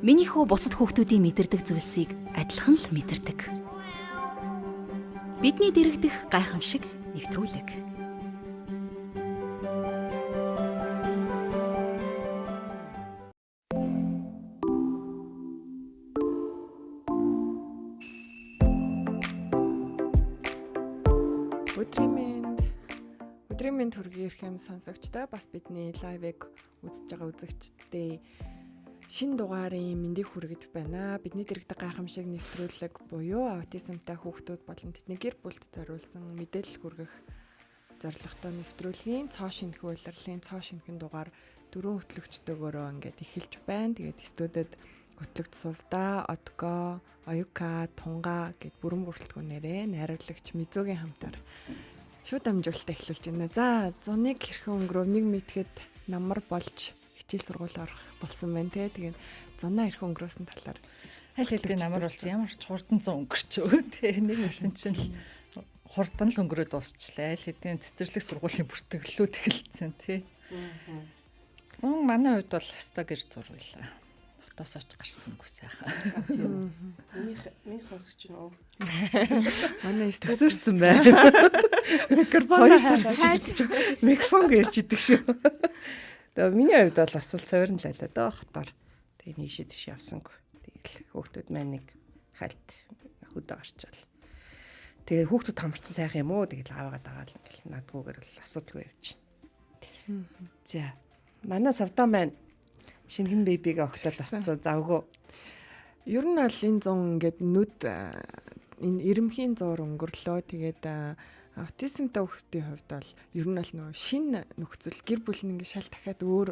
Миний хүү бусад хүүхдүүдийн мэдэрдэг зүйлсийг адилхан л мэдэрдэг. Бидний дэрэгдэх гайхамшиг нэвтрүүлэг. Өдрийн мэнд хүргэе ирэх юм сонсогчтой бас бидний лайвыг үзэж байгаа үзэгчдээ шинэ дугаарын мэндийг хүргэж байна. Бидний дэрэгдэх гайхамшиг нэвтрүүлэг буюу аутизмтай хүүхдүүд болон тэдний гэр бүлд зориулсан мэдээлэл хүргэх зорилготой нэвтрүүлгийн цоо шинэх улирлын цоо шинхэн дугаар 4 хөтлөгчдөөгөөрөө ингээд эхэлж байна. Тэгээд студид хөтлөгч Сувда, Одго, Оюка, Тунга гэд бүрэн бүрэлдэхүүнээрээ найруулагч Мизүүгийн хамтаар шууд амжуулалтаа эхлүүлж байна. За 101 хэрхэн өнгөрөв нэг мэдхэд намар болж хичээл сургууль орох болсон байна те. Тэгээд 100 хэрхэн өнгөрөөсөн талаар аль хэдийн намар болж ямар ч хурдан 100 өнгөрчөө те. Нэг хэлсэн чинь хурдан л өнгөрөөд дуусчлаа. Аль хэдийн цэцэрлэг сургуулийн бүртгэлүүд эхэлсэн те. 100 манай хувьд бол өстой гэр зурвалаа. Хотоос оч гарсангүй сайхан. Миний сонсогч нь уу. Манай төсөөрсөн байна. Микрофон гэрч идэг шүү. Тэгээ миний хувьд бол асал цовирн лайлаа даа хотоор. Тэгээ нийшээ тийш явсангүй. Тэгээл хүүхдүүд маань нэг хальт хөдөө гарчаал. Тэгээ хүүхдүүд хамарсан сайхан юм уу? Тэгээл аавгаа дагаал ингээл надгүйгээр л асуудалгүй явчихна. За. Манай Савдаа маань шинхэн бэбигээ огтол авцсан завгүй. Ер нь бол энэ 100 ингээд нүд энэ эрэмхийн зур өнгөрлөө. Тэгээд аутизмтай хүүхдийн хувьд бол ер нь бол нөгөө шинэ нөхцөл гэр бүл нь ингээд шал дахиад өөр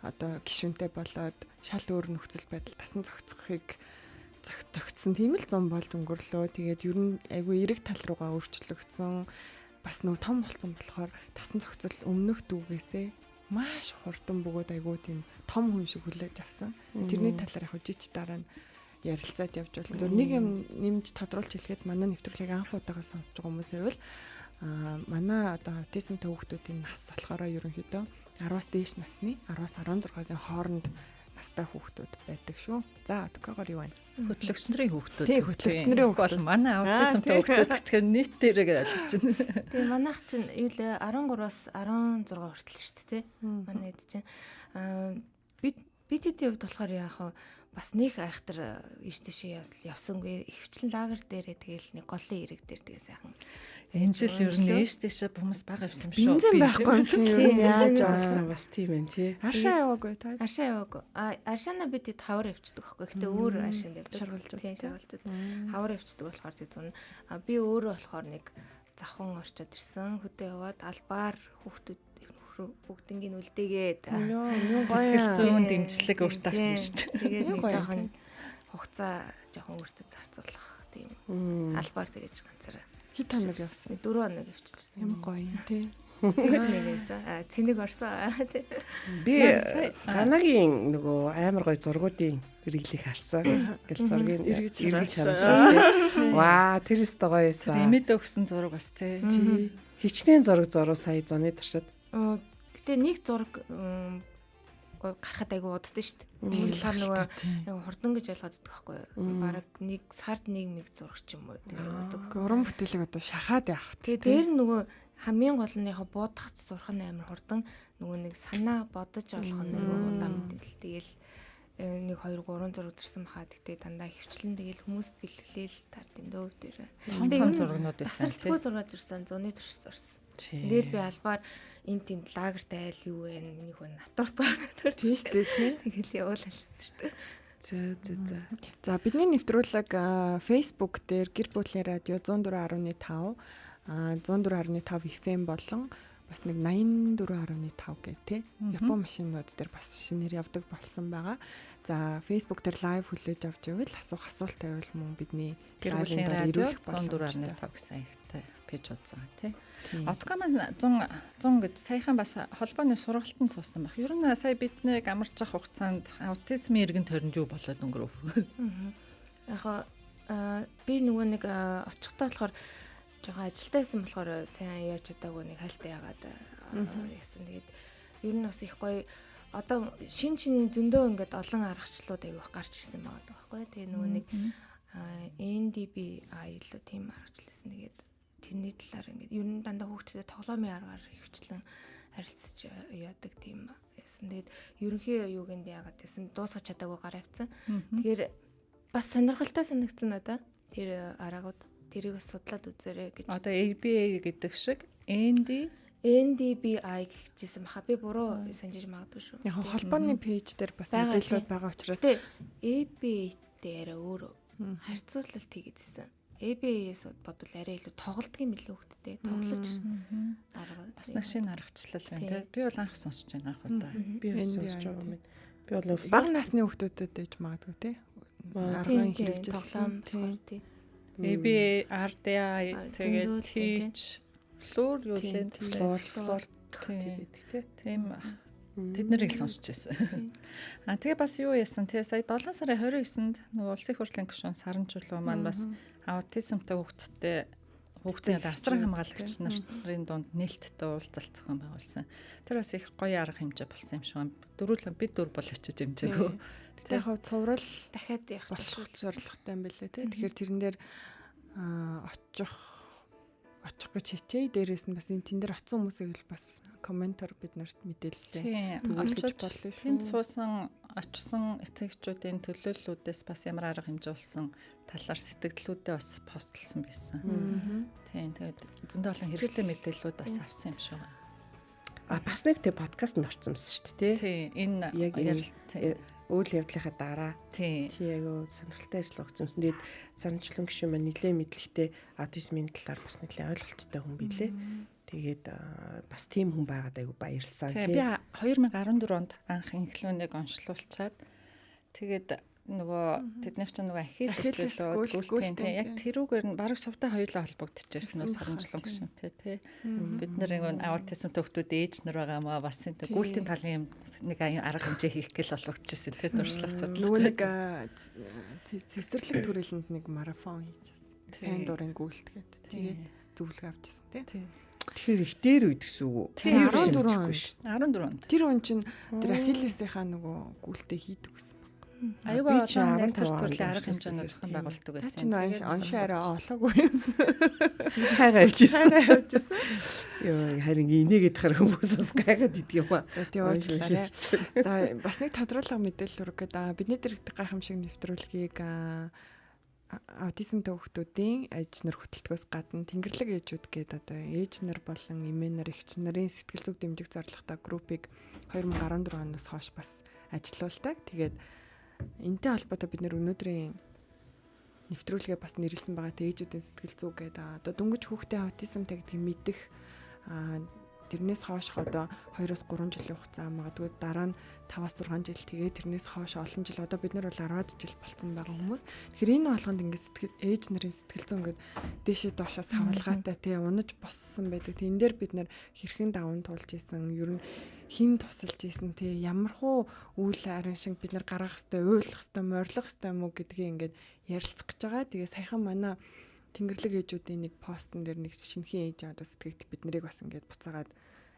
одоо гишүүнтэй болоод шал өөр нөхцөл байдал тасан зохицохыг зохицсон тийм л 100 болж өнгөрлөө. Тэгээд ер нь айгүй эрэг тал руугаа өөрчлөгдсөн. Бас нөгөө том болсон болохоор тасан зохицол өмнөх дүүгээсээ маш хурдан бөгөөд айгүй тийм том хүн шиг хүлээж авсан. Тэрний талаар яг жиж дараа нь ярилцаад явж болно. Зөв нэг юм нэмж тодруулж хэлэхэд манай нэвтрүүлгийг анх удаага сонсож байгаа хүмүүс байвал манай одоо аутизмтай хүүхдүүдийн нас болохоор ерөнхийдөө 10-аас дээш насны 10-аас 16-гийн хооронд настай хүүхдүүд байдаг шүү. За одоогоор юу байна? Хөтлөгч нарын хүүхдүүд. Тийм хөтлөгч нарын хүүхдүүд бол манай аутизмтай хүүхдүүд гэхээр нийт дээрээ ойлгож байна. Тэгээ манайх чинь юу лээ 13-аас 16 хүртэл шүү дээ. Манай хэд чинь бид хэдийн хувьд болохоор яах вэ? Бас нэг айхтар ийш тийшээ явсангүй ихвчлэн лагер дээрээ тэгээл нэг голын ирэг дээр тэгээ сайхан. Энэ жил ер нь ийш тийшээ хүмүүс бага явсан шүү. Бензин байхгүй юм чинь юу яаж бас тийм байх тий. Аршаа яваагүй та. Аршаа яваагүй. Аршаана бид хавар явчихдаг байхгүй. Гэтэ өөр аршаанд явдаг. Шаргалжууд. Хавар явчихдаг болохоор тэг зүүн. Би өөрөө болохоор нэг завхан орчод ирсэн. Хөдөө яваад албаар хүүхдүүд бүгднийг үлдээгээд сэтгэл зүйн дэмжлэг өөрт авсан шүү дээ. Тэгээд нэг жоохон хугацаа жоохон өөртөө зарцуулах тийм албаар тэгэж ганцаараа хит хоног явсан. 4 хоног явчихсан. Ямар гоё юм тий. Тэгж нэгээс цэник орсон. Би Ганагийн нөгөө амар гоё зургуудын хэрэглийг харсан. Ингээл зургийг эргэж харагдсан. Ваа, тэр өстө гоё эсэ. Эмэдэ өгсөн зураг бас тий. Хичнээн зураг сая зоны туршид. Гэтэ нэг зураг гарахад айгу уддаг шүү дээ. Хүмүүс болохоор нөгөө айгу хурдан гэж ойлгоод байдаг байхгүй юу? Бараг нэг сард нэг зураг ч юм уу гэдэг. Уран бүтээлэг одоо шахаад явах. Тэгээ дээр нөгөө хамгийн гол нь яг буудахц сурах нь амар хурдан нөгөө нэг санаа бодож олох нь нөгөө удаан мэтэл тэгэл 1 2 3 зураг төрсэн бахаа тэгтээ дандаа хөвчлэн тэгэл хүмүүст бэлгэлээл тард юм дөө дээр. Том зурагнууд байсан тийм. Тасралтгүй зураг төрсэн, зуны турш зурсан. Тэгэл би албаар энэ тийм лагертай айл юу вэ? Нэг хүн натуртгаар тийм шүү дээ тийм. Тэгэл явуулсан шүү дээ. За. За бидний нэвтрүүлэг Facebook дээр гэр бүлийн радио 104.5 104.5 FM болон бас нэг 84.5 гэх тий. Япон машинууд дээр бас шинээр явдаг болсон байгаа. За Facebook дээр лайв хүлээж авч ивэл асуулт тавьвал мөн бидний гэр бүлийн радио 104.5 гэсэн ихтэй пэйж үзээ тий. Отго маань 100 гэж саяхан бас холбооны сургалтанд суусан баг. Ер нь сая бидний амарч явах хугацаанд аутизмын иргэн тойронд юу болоод өнгөрөв? Яг би нөгөө нэг очихтой болохоор жоохон ажилтаа байсан болохоор сайн яаж чадаагүй нэг хальтаа яагаад яасан. Тэгээд ер нь бас их гоё одоо шин зөндөө ингээд олон аргачлалууд аявих гарч ирсэн байгаа байхгүй. Тэгээ нөгөө нэг NDBI илүү тийм аргачлалсан. Тэгээд тэрний талаар ингээд ер нь дандаа хүүхдэд тоглоомын аргаар хөвчлэн харилцаж яадаг тийм байсан. Тэгээд ерөнхий юугэнд яагаад гэсэн дуусгах чадаагүй гар авцсан. Тэгэхээр бас сонирхолтой санагдсан надад тэр аргууд тэрийг бас судлаад үзээрэй гэж. Одоо ABA гэдэг шиг NDBI гэжсэн баха. Би буруу санджиж магадгүй шүү. Яг холбооны пэйж дээр бас мэдээлэлүүд байгаа учраас ABA дээр өөрөө харьцуулалт хийгээдсэн. ABA-с бодвол арай илүү тоглолтгийн мэлээ хөвгттэй тоглож арга бас нэг шинэ аргачлал байна тий. Би бол анх сонсож байна анх удаа. Би сонсож байгаа юм. Би бол бага насны хүүхдүүдэд ээж магадгүй тий. Аргын хэрэгжил тоглоом тий. ABA, RDI тэгээд teach флор юу лээ флор гэдэг тийм тэд нарыг сонсч байсан. Тэгээ бас юу яасан тэгээ сая 7 сарын 29-нд нөгөө улсын хурлын гишүүн Саран Чулуу маань бас аутизмтай хүүхдийн асран хамгаалагч нарын дунд нээлттэй уулзалт зохион байгуулсан. Тэр бас их гоё арга хэмжээ болсон юм шиг байна. Дөрвөлэн бид дөрв бол очиж хэмжээгөө. Тэгээ яг цуврал дахиад явах болох зорилготой юм билээ тий. Тэгэхээр тэрэн дээр очих гэж хичээе. Дээрээс нь бас энэ тэн дээр очсон хүмүүсийг л бас комментор бид нарт мэдээллээ. Тэгүүлж болно шүү. Тэнд суусан очсон эцэгчүүдийн төлөөллүүдээс бас ямар арга хэмжээ болсон талаар сэтгэлдлүүдээ бас постлсон байсан. Тийм тэгээд зөндөө олон хэрэгтэй мэдээллүүд бас авсан юм шиг байна. Бас нэг тэг подкаст нь орсон шүү дээ тий. Тийм энэ яг үйл явдлынхаа дараа тий яг сонирхолтой ажил өгсөн юмсан. Тэгээд Саранчлан гишүүн маань нэлээд мэдлэгтэй аутизмын талаар бас нэлээд ойлголттой хүн билээ. Тэгээд бас тийм хүн байгаад айгу баярлсан тий. Би 2014 онд анх инхлүүнийг онцлуулчаад тэгээд нөгөө тэднийх чинь нөгөө ахил гүйлтийн тий яг тэрүүгээр нь баг сувтай хоёулаа холбогдчихсэн нөө Саранчлан гишүүнтэй тий. Бид нар нэг аутизмтай хүмүүс ээж нар байгаа маа бас гүйлтийн талын нэг арга хэмжээ хийх гээл болгочихсон тий дуршлах судал. Нөгөө нэг цэцэрлэг төрөлөнд нэг марафон хийчихсэн. Сайн дурын гүйлт гэдэг. Тэгээд зөвлөгөө авчихсан тий. Тэгэхээр их дээр үед гэсэн үг үү? Тэр 14 онд. Тэр хүн чинь тэр ахиллесийнхаа нөгөө гүйлтээ хийдэг гэсэн. Аюугаа одоо яг тэр төрлийн арга хэмжээнүүд зохион байгуулдаг байсан. Тэгээд оншаараа олоогүй юмсан. Хайгаа авчихсан. Йоо харин инээгээд хар хүмүүсээс гайхаад идэг юм аа. За тийм уучлаарай. За бас нэг тодруулга мэдээлэл өргөх гэдэг. Бидний дэрэгдэх гайхамшиг нэвтрүүлгийг аутизмтай хүүхдүүдийн ээж нар хөтөлбөрөөс гадна Тэнгэрлэг ээжүүд гээд одоо ээж нар болон эмээ нар эгч нарын сэтгэл зүг дэмжих зорилготой группийг 2014 оноос хойш бас ажилуулдаг. Тэгээд энтэй холбоотой бид нэр өнөөдрийн нэвтрүүлгээ бас нэрлсэн байгаа. Ээжүүдийн сэтгэл зүг гэдэг одоо дөнгөж хүүхдээ аутизмтай гэдгийг мэдэх тэрнээс хойш одоо 2-3 жилийн хугацаа магадгүй дараа нь 5-6 жил тэгээд тэрнээс хойш олон жил одоо бид нар бол 10 жил болцсон байгаа хүмүүс. Тэгэхээр энэ болгонд ингээд сэтгэл ээж нарын сэтгэл зүйн ингээд дээшээ доошоо савлгаатай тий унаж боссон байдаг. Тэн дээр бид нар хэрхэн даван туулж исэн ер нь хин тусалж исэн тий ямархуу үйл харин шиг бид нар гаргах хэвээр ойлгох хэвээр морилох хэвээр юм уу гэдгийг ингээд ярилцах гэж байгаа. Тэгээ саяхан манай Тэнгэрлэг ээжүүдийн нэг постн дээр нэг шинэхэн ээж одоо сэтгэгдэл бид нарыг бас ингээд буцаагаад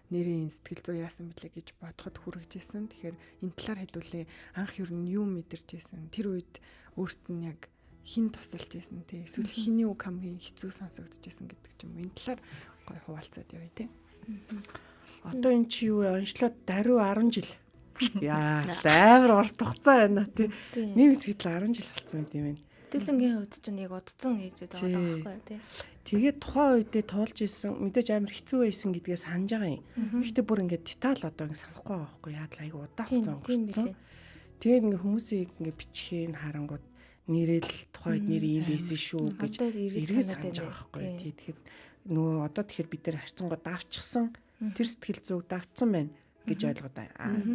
нэрийн сэтгэл зүй яасан мэтлээ гэж бодоход хүргэжсэн. Тэгэхээр энэ талаар хэлүүлээ. Анх юу юу мэдэрч исэн. Тэр үед өөрт нь яг хин тусалж исэн тий. Эсвэл хиний үг хамгийн хэцүү сонсогдож исэн гэдэг ч юм уу. Энэ талаар гой хуваалцаад явъя тий. Одоо эн чи юу онцлоод даруй 10 жил. Яа, амар урт хугацаа байна тий. Нэг итгэл 10 жил болсон юм байна. Төлөнгийн хувьд чинь яг удцсан ээжүүд байгаа байхгүй тий. Тэгээд тухайн үедээ туулж исэн мэдээж амар хэцүү байсан гэдгээс санаж байгаа юм. Гэхдээ бүр ингээд деталь одоо ингэ санахгүй байгаа байхгүй яа айгу удаа хугацаа өнгөрцөн. Тэгээд ингээ хүмүүсийг ингээ бичхийн харангууд нэрэл тухайн үед нэр юм байсан шүү гэж эргэж санаж байгаа байхгүй. Тэгэхээр нөгөө одоо тэгэхээр бид нар харьцангуй давчсан тэр сэтгэл зүг давцсан байна гэж ойлгоод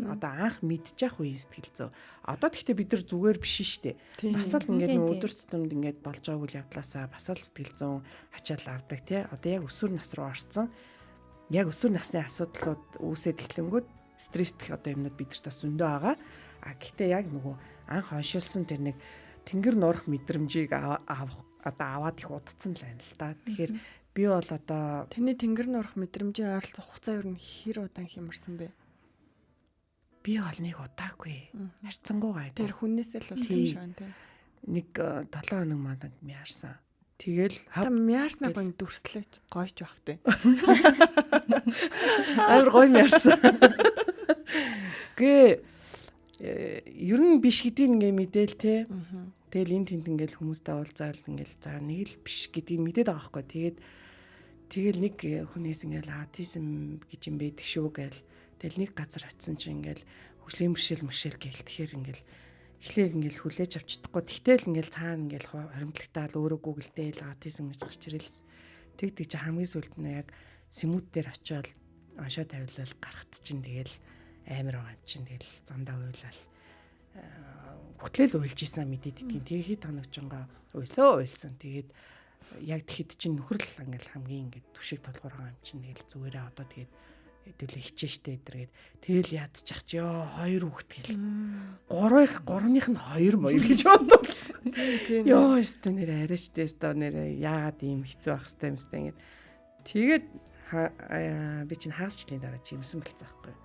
одоо анх мэдчих үе сэтгэл зүй. Одоо тэгтээ бид нар зүгээр биш штэ. Бас л ингээд нөө өдөр тутамд ингээд болж байгаа үйл явдлаасаа бас л сэтгэл зүйн ачаал авдаг тий. Одоо яг өсвөр нас руу орсон. Яг өсвөр насны асуудлууд үүсээд эхлэнгүүт стресстэй одоо юмнууд бидэрт бас зөндөө байгаа. Гэхдээ яг нөгөө анх оншилсан тэр нэг тэнгэр нуурах мэдрэмжийг аваад их удцсан л байна л да. Тэгэхээр би бол одоо таны тэнгэр нуурах мэдрэмжийн ойролцоох хугацаа ер нь хэр удаан хямарсан бэ? би бол нэг удаагүй харьцангуй гайгүй. Тэр хүнээсээ л бол юм шиг байна тий. Нэг 7 хоног манаг мяарсан. Тэгэл Та мяарснаа гоо дүрслэж гойч бах тий. амар гоё мяарсан. Гэ ер нь биш гэдгийг ингээ мэдээл те. Тэгэл энэ тэнд ингээл хүмүүстэй уулзаал ингээл за нэг л биш гэдгийг мэдээд байгаа байхгүй. Тэгэл нэг хүнээс ингээл аутизм гэж юм байдаг шүү гээл. Тэгэл нэг газар очисон чинь ингээл хөгжлийн мөршил гээл тэгэхээр ингээл эхлээл ингээл хүлээж авч чадахгүй. Тэгтэл ингээл цаана ингээл хоримтлагтаал өөрөө гуглдэл аутизм гэж гарч ирэлс. Тэгдэг чи хамгийн сүүлд нь яг сэмүүд дээр очиод оншоо тавилал гарахт чинь тэгэл амар байгаа юм чинь тэгэл замдаа уйлал хөтлөл уйлж ийсэн мэдээд идгийн тэгээ хэд хоног жонго уйлсан тэгээд яг тэгэхэд чинь нөхрөл ингээл хамгийн ингээд түшиг толгоор байгаа юм чинь тэгэл зүгээрээ одоо тэгээд хэдүүлээ хичээ штэ эдэргээд тэгэл ядчих чи ёо 2 хүүхэд гэл 3-ных нь 2 моёр гэж бодлоо Тийм. ёо өстө нэр арайчтэй өстө нэр яагаад ийм хэцүү ах хэвтэй юм өстө ингээд тэгээд би чинь хагасчлын дараа жимсэн болцсон байхгүй.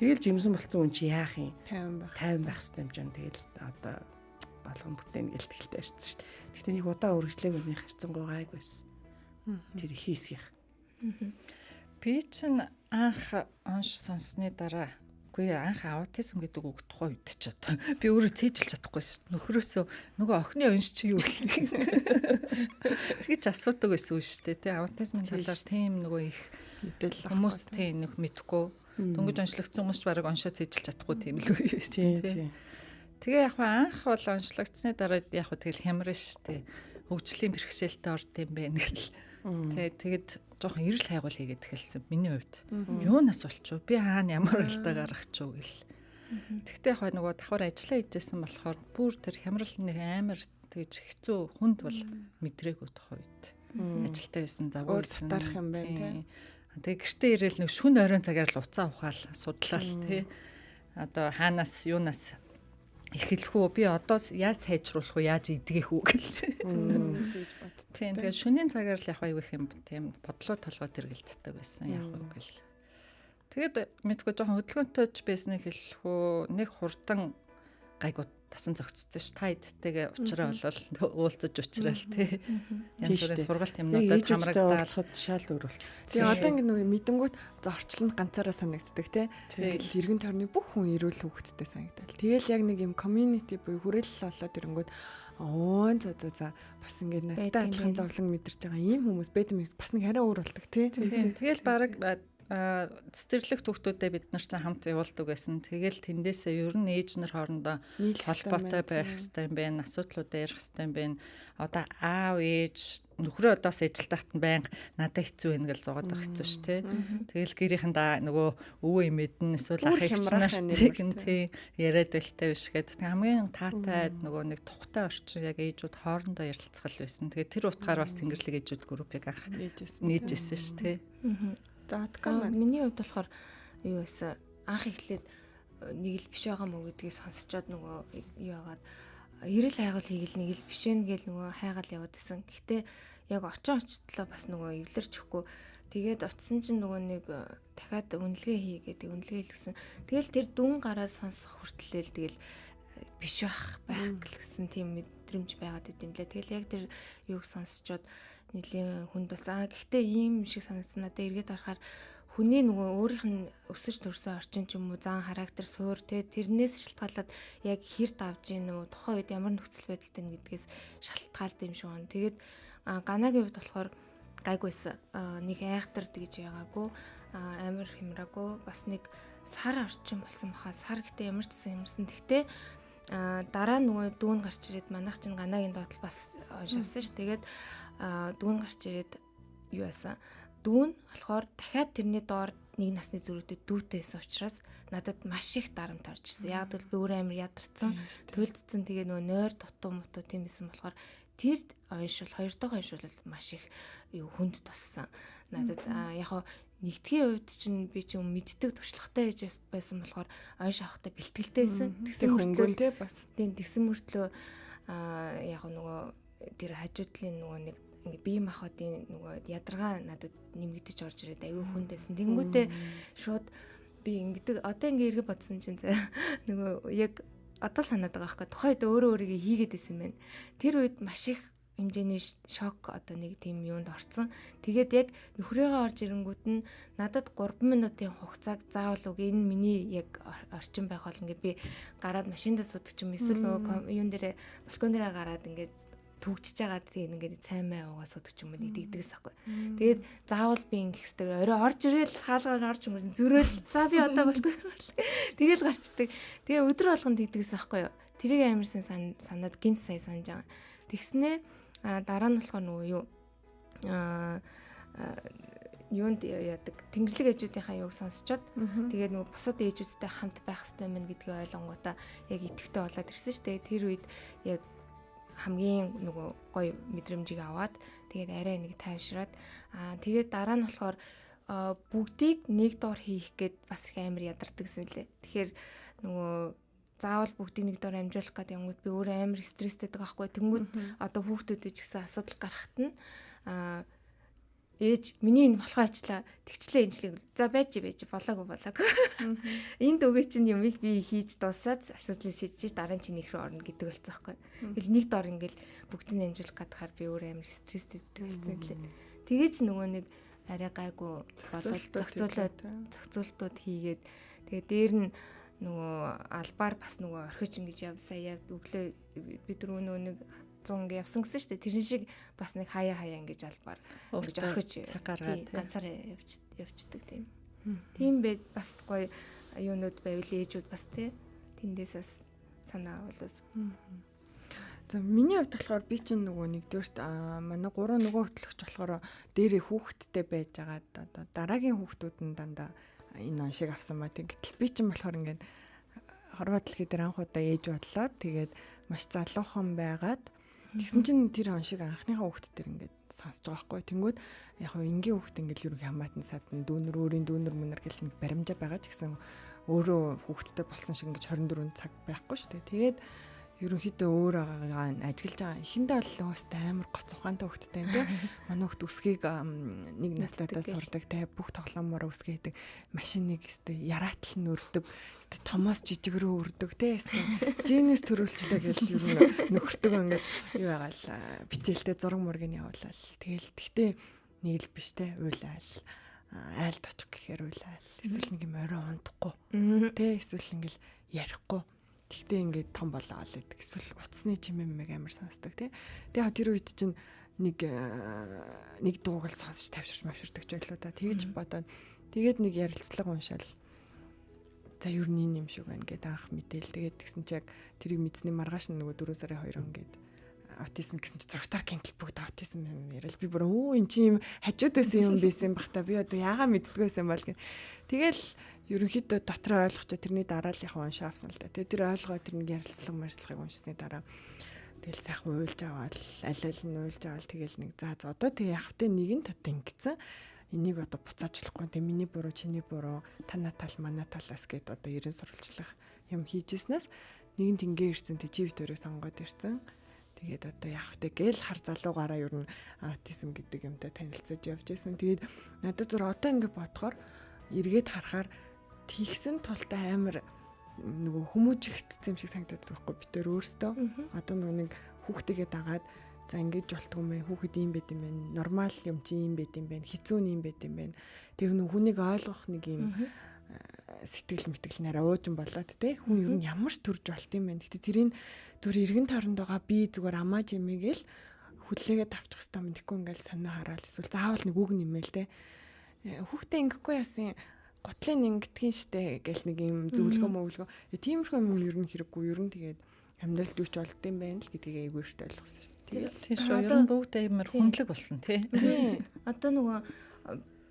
Тэгэл жимсэн болцсон хүн чи яах юм? 50 байх хэрэгтэй юм чинь тэгэл одоо болгон бүтээн гэлтгэлтэй ирсэн шүү дээ. Гэхдээ нэг удаа үргэлжлээг өний харцсангуй гайгүйсэн. Тэр их хийсгийх. Би чинь анх онш сонссны дараа үгүй анх аутизм гэдэг үг тухай үед ч одоо би өөрөө цээжилж чадахгүй шүү. Нөхрөөсөө нөгөө охины онш чи юу гэх. Тэгэж асуудаг байсан үү шүү дээ. Тэ аутизмын талаар тийм нөгөө их мэдээлэл хүмүүс тийм нэг мэдгүй. Дөнгөж онцлогдсон хүмүүс ч бараг оншоо цээжилж чадахгүй тийм л үе байсан тийм. Тэгээ яг анх бол онцлогдсны дараа яг тэгэл хямран шүү дээ. Хөгжлийн бэрхшээлтэй орд юм байна гэл. Тэгээд жоохон эрэл хайгуул хийгээд эхэлсэн миний хувьд. Юунаас болчихв? Би хаана ямар алдаа гаргачихв гэл. Тэгтээ яг нөгөө давхар ажиллаа хийжсэн болохоор бүр тэр хямрал нэг амар тэгж хэцүү хүнд бол мэдрээгүй тохойд. Ажилтаа байсан завгүй татарах юм байна тий. Тэгээ гэртээ ирээл нэг шүн оройн цагаар л уцаа ухаал судлал тий. Одоо хаанаас юунаас эхэлэх үү? Би одоо яаж сайжруулах вэ? Яаж идгэх үү гэл. Тэгж бод. Тийм тэгээ шөнийн цагаар л яг аюу их юм тийм бодлоо толгой тэргэлддэг байсан яг уу гэл. Тэгээд мэдгүй жоохон хөдөлгөөнтэйч байсныг хэлэх үү? Нэг хурдан гайгүй тасан зөгцсөн ш. Та эдтэйгээ уучраа болвол уулзаж уучраал тий. Янз бүрийн сургалт юмнуудад хамрагдаад шал өөр бол. Тэгээ одоо ингэ нөгөө мэдэнгүүт зорчлонд ганцаараа санагддаг тий. Тэгэл эргэн тойрны бүх хүн эрүүл хүүхэдтэй санагдал. Тэгэл яг нэг юм community буюу хүрээлэл болоод ирэнгүүт за бас ингэ надтай адилхан зовлон мэдэрч байгаа ийм хүмүүс байд юм бас нэг арай өөр болдог тий. Тэгэл баг цэцэрлэг хүүхдүүдэд бид нар ч хамт явуулдаг байсан. Тэгэл тэндээсээ ер нь ээж нар хоорондоо холбоотой байх хэрэгтэй юм байна. Асуудлуудаа ярих хэрэгтэй юм байна. Одоо аав ээж нөхрөө одоо бас ажилтахт нь байнга надад хэцүү байна гэж зугаад байх хэцүү шүү дээ. Тэгэл гэрийнхэндээ нөгөө өвөө эмээд нь эсвэл ах эгч нарт гэн тий яриад байлтай биш гэдэг. Хамгийн таатай нөгөө нэг тухтай орчин яг ээжүүд хоорондоо ярилцгал байсан. Тэгээ тэр утгаар бас Тэнгэрлэг ээжүүд группийг анх нээжсэн шүү дээ. За миний хувьд болохоор юу байсан анх эхлээд нэг л биш байгаа мó гэдгийг сонсчоод нөгөө юу яагаад эрэл хайгуул хийгээл нэг л биш вэ гэж нөгөө хайгаал яваад исэн. Гэхдээ яг очиочлоо бас нөгөө эвлэрч өгөхгүй. Тэгээд очисон чинь нөгөө нэг дахиад үнэлгээ хийгээд үнэлгээ хийлгсэн. Тэгэл тэр дүн гараа сонсох хүртлээл тэгэл биш байх гэсэн тийм мэдрэмж байгаад идэм лээ. Тэгэл яг тэр юуг сонсчоод нэлийн хүнд болсон. Гэхдээ ийм шиг санагдсан надад эргээд харахаар хүний нөгөө өөрийнх нь өсөж төрсөн орчин ч юм уу зан характер суур тэрнээс шалтгаалаад яг хэрд авж ийн үү тухайн үед ямар нөхцөл байдалтай нь гэдгээс шалтгаалт юм шиг байна. Тэгээд ганагийн хувьд болохоор гайгүйсэн. Нэг айхтар тэгж байгаагүй амар хямраагүй бас нэг сар орчин болсон баха. Сар гэдэг ямар ч юмсан. Тэгтээ дараа нөгөө дүүн гарч ирээд манайх чинь ганагийн доотлол бас уншавсан ш. Тэгээд дүүн гарч ирээд юу яасан? Дүүн болохоор дахиад тэрний доор нэг насны зүрхтэй дүүтэйсэн учраас надад маш их дарамт орж ирсэн. Яг л би өөр амир ядарсан, төлдсөн тэгээ нөгөө нойр дутуу мутуу тиймсэн болохоор тэр оншил хоёр дахь оншилт маш их юу хүнд туссан. Надад яг нэгдгийн хувьд чинь би ч юм мэддэг туршлагатай байж байсан болохоор онш авахтай бэлтгэлтэй байсан. Тэгсэн хөнгөнтэй бас. Тийм тэгсэн мөртлөө яг нөгөө тэр хажуудлын нөгөө нэг ингээ бие махбодын нөгөө ядаргаа надад нэмэгдэж орж ирээд аюу хүн байсан. Тэнгүүтээ шууд би ингэдэг одоо ингээ эргэ бодсон чинь нөгөө яг одоо санаад байгаа байхгүй тухайд өөрөө өөрийгөө хийгээд исэн байна. Тэр үед маш их хэмжээний шок одоо нэг тийм юунд орцсон. Тэгээд яг нөхрөөгөө орж ирэнгүүт нь надад 3 минутын хугацааг заавал үг энэ миний яг орчин байх бол ингээд би гараад машиндаа суудаг юм эсвэл юун дээрээ балкон дээрээ гараад ингээд түгжиж байгаа тийм ингээд цаймаа уугаа суудаг юм нэг дигдэгс ахгүй. Тэгээд заавал би ингэхсдэг орой орж ирээл хаалгаар орж өнгөрөн зөрөөл за би одоо балкон тэгэл гарчдаг. Тэгээ өдөр болгон дигдэгс ахгүй юу. Тэрийг амарсан санаад гинт сая санаж байгаа. Тэгснээ дараа нь болохоор нөгөө юу юунд яадаг тэнгэрлэг ээжүүдийнхаа юуг сонсчоод тэгээд нөгөө бусад ээжүүдтэй хамт байх хэрэгтэй мэн гэдгийг ойлгонгуудаа яг итгэвтэй болоод ирсэн шүү дээ. Тэр үед яг хамгийн нөгөө гоё мэдрэмжийг аваад тэгээд арай нэг тайвшраад тэгээд дараа нь болохоор бүгдийг нэг доор хийх гээд бас их амар ядардаг гэсэн лээ. Тэгэхээр нөгөө заавал бүгдийг нэг доор амжуулах гэдэг юмуд би өөрөө амар стресстэй байгаа байхгүй. Тэнгүүд одоо хүүхдүүдэд ч гэсэн асуудал гарахт нь ээж миний энэ болохоо ачлаа тэгчлээ энэчлэг за байж болоогүй. Энд үгээ чинь юмыг би хийж дуусаад асуудлыг шийдэж дараа нь чинь их рүү орно гэдэг болсон байхгүй. Тэгэл нэг доор ингээл бүгдийг амжуулах гэдгээр би өөрөө амар стресстэй болсон лээ. Тэгээд ч нөгөө нэг арай гайгүй болоод зохицуултууд хийгээд тэгээд дээр нь нөгөө албаар бас нөгөө орхиж ингэж сая өглөө бид нөгөө нэг 100 ингэ явсан гэсэн шүү дээ. Тэрэн шиг бас нэг хаяа ингэж албаар ингэж орхиж цаг гаргаад ганцаараа явждаг тийм. Тийм бэ бас гоё юунууд байвал ээжүүд бас тий тэндээсээс санаа болоос. За миний хувьд болохоор би чинь нөгөө нэгдүгээрт манай 3 нөгөө хөтлөгч болохоор дээрээ хүүхэдтэй байж байгаа одоо дараагийн хүүхдүүд нь дандаа энэ он шиг авсан ба гэтэл би чинь болохоор ингээд хорвоо дэлхий дээр анх удаа ээж бодлоод тэгээд маш залуухан байгаад тэгсэн чинь тэр он шиг анхныхаа хүүхд төр ингээд сонсож байгаа байхгүй. Тэнгүүд яг хөө энгийн хүүхд ингээд ерөнхий хамаатан садан өөрийн дүүнер мөнөр гэл нэг баримжаа байгаа ч гэсэн өөрөө хүүхдтэй болсон шиг ингээд 24 цаг байхгүй шүү дээ. Тэгээд ерөнхийдөө өөрөө ажиглаж байгаа. Эхэндээ бол уустай амар гоц ухаантай хүүхдтэй энэ. Манай хүүхд үсгийг нэг наслаадаа сурдаг, тэ бүх тоглоомоор үсгээ хийдэг. Машиныг өстэй яраатал нь өрдөг. Өстэй томоос жижигрөө өрдөг, тэ өстэй. Жинэс төрүүлчлээ гэж ер нь нөхөртөг ингээд юу ягаал бичээлтэй зураг мургийг явуулаад. Тэгэл тэгтээ нэг л биш тэ уйлаал. Айлд очих гэхээр уйлаал. Эсвэл нэг юм орой унтахгүй. Тэ эсвэл ингээл ярихгүй. Тэгтээ ингээд том болоо гэдэг. Эсвэл утасны чимээг амар сонсдог тий. Тэгээ тэр үед чинь нэг дууг л сонсож тавьширч мавширдаг ч байлоо да. Тэгж бодоод тэгээд нэг ярилцлага уншаал. За ер нь энэ юм шиг байна гэдэг анх мэдээл. Тэгээд тэгсэн чи яг тэрийг мэдсний маргааш нөгөө 4 сарын 2 ингээд аутизм гэсэн чи зургатаар гинтл бүгд аутизм юм яриад би бүр эн чи юм хажууд байсан юм байсан бах та би одоо яага мэддгүйсэн бол гэх. Тэгэл ерөнхийдөө дотроо ойлгож тэрний дарааллынхаа уншаа авсан л да. Тэгээ тэр ойлгоо тэр нэг ярилцлага марилцлагыг уншсны дараа тэгэл сайхан уйлж аваад аль нь уйлж аваад тэгэл нэг за одоо тэгээ явахтай нэгэн тат ингэсэн. Энийг одоо буцаажлахгүй тэгээ миний буруу чиний буруу танаа тал манаа талаас гээд одоо 90 сурвалжлах юм хийжсэнээс нэгэн тингээ ирсэн тэг чи витөрөө сонгоод ирсэн. Тэгээд одоо явахтай гээл хар залуугаараа ер нь аутизм гэдэг юмтай танилцаж явж байсан. Тэгээд надад зур одоо ингэ бодохоор эргээд харахаар тэгсэн тултай амар нөгөө хүмүүжигдсэн юм шиг санагдаад байгаа байхгүй бид төр өөрсдөө одоо нэг хүүхдийгээ дагаад за ингэж болтгоо мэн хүүхэд ийм байт юм байна нормал юм чи ийм байт юм байна хэцүү юм байт юм байна тэг нэг хүнийг ойлгох нэг юм сэтгэл мэтгэл нараа уужин болоод те хүн ер нь ямар ч төрж болт юм байна гэхдээ тэрийг зүр эргэн тойронд байгаа би зүгээр амааж юмгээл хүлээгээд авчих хэвээр юм тэгэхгүй ингээл санаа хараал эсвэл заавал нэг үг нэмэл те хүүхдээ ингэхгүй яасан готлын ингэдгийн штэ гэл нэг юм зөвлөгөө мөвлөгөө. Тиймэрхүү юм ер нь хэрэггүй. Ер нь тэгээд амьдралд юуч болд юм байна л гэдгийг айгүйрт ойлгосон шүү дээ. Тийм шүү. Ер нь бүгд амар хүндлэг болсон тий. Одоо нөгөө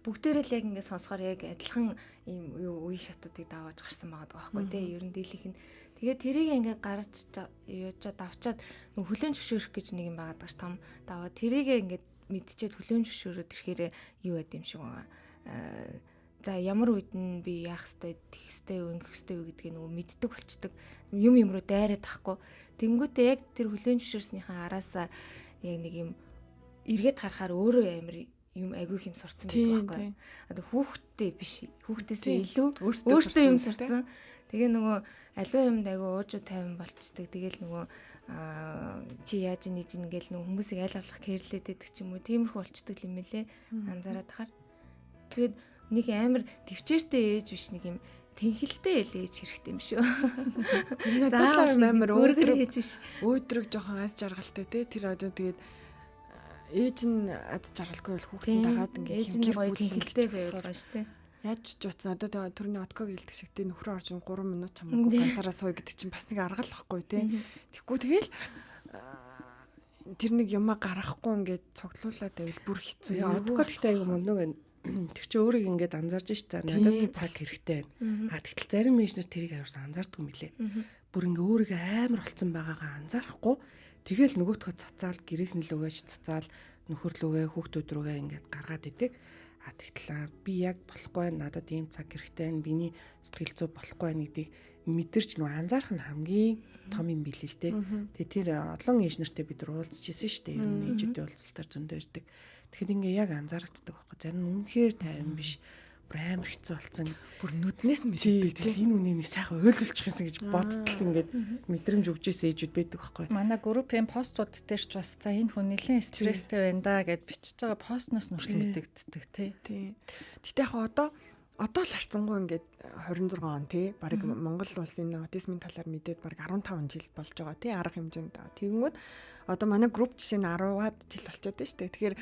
бүгдээрээ л яг ингэ сонсохоор яг адилхан ийм үе шатуудыг давааж гарсан байгаа байхгүй тий. Ер нь дийлийнх нь тэгээд тэрийг ингээ гарч явуулаад авчаад нөгөө хүлэн зөвшөөрөх гэж нэг юм байгаад байгаа ш том даваа тэрийг ингээ мэдчихээд хүлэн зөвшөөрөөд ирэхээр юу байд юм шиг байгаа. За ямар үед нь би яах хэвтэй тех хэвтэй юу ингэх хэвтэй юу гэдгийг нөгөө мэддэг болчдөг юм руу дайраад тахгүй. Тэнгүүтээ яг тэр хүлэн зөвшөөрснийхаа араасаа яг нэг юм эргээд харахаар өөрөө амар юм айгүй юм сурцсан байдаг байхгүй. Одоо хүүхдтэй биш. Хүүхдээсээ илүү Өөртөө өөртөө юм сурцсан. Тэгээ нөгөө аливаа юмд айгүй уужуу тайван болчдөг. Тэгээл нөгөө чи яаж нээж ингээл нөгөө хүмүүсийг айл алах кэрлээд байдаг ч юм уу. Тиймэрхүү болчдөг юм лээ. Анзаараад тахаар. Тэгээд нэг амар төвчээртэй ээж биш нэг юм тэнхэлтэй ээж хэрэгтэй юм шүү. Заавал амар өөдрөг жоохон аз жаргалтай те. Тэр одоо тэгээд ээж нь аз жаргалгүй бол хүүхдэн дагаад ингээд ээж нь гоё тэнхэлтэй байвал гоё шүү те. Яаж ч утсан одоо түрний отког хэлдэг шиг те нөхрөө орж 3 минут чамаагүй ганцаараа сууя гэдэг чинь бас нэг арга л байхгүй те. Тэгэхгүй тэгэл тэр нэг юмаа гаргахгүй ингээд цогцлуулаад байвал бүр хэцүү. Отког гэхдээ айгүй мундаг тэр чи өөрийг ингээд анзаарч ш за надад цаг хэрэгтэй байна. Тэгтэл зарим менежер тэрийг авирсан анзаардгүй мөлий. Бүр ингээ өөрийгөө амар болцсон байгаагаа анзаарахгүй тэгэл нөгөөтгөө цацаал гэрээхэн лүгээж цацаал нөхөрлөгөө хүүхдүүд рүүгээ ингээд гаргаад идэг. Тэгтэл би яг болохгүй надад ийм цаг хэрэгтэй байна. Биний сэтгэл зүй болохгүй байна гэдгийг мэдэрч нөгөө анзаарах нь хамгийн том юм билээ л дээ. Тэгээ тэр олон ээж нартай бид уулзчихсан шүү дээ. Ер нь ээжүүдийн уулзалтаар зөндөө ирдэг. Тэгэхэд ингээ яг анзаарагддаг байхгүй. Зарим нь үнэхээр тайван биш. Бүр амар хэцүү болсон. Бүр нүднээс нь мэддэг. Тэгэхээр энэ үнийг сайхан ойлгуулчих юмсан гэж бодтол ингээд мэдрэмж өгчээсэн ээжүүд байдаг байхгүй. Манай группийн постууд дээр ч бас за энэ хүн нэлээд стресстэй байна да гэд бичиж байгаа постноос нүртэл мэдэгддэг тий. Гэтэ яг одоо л харцсангуу ингээд 26 он тий баг Монгол улсын аутизмын талаар мэдээд баг 15 жил болж байгаа тий арга хэмжээнд. Тэгэнгүүт одоо манай групп жишээ нь 10-аад жил болчиход байна шүү дээ. Тэгэхээр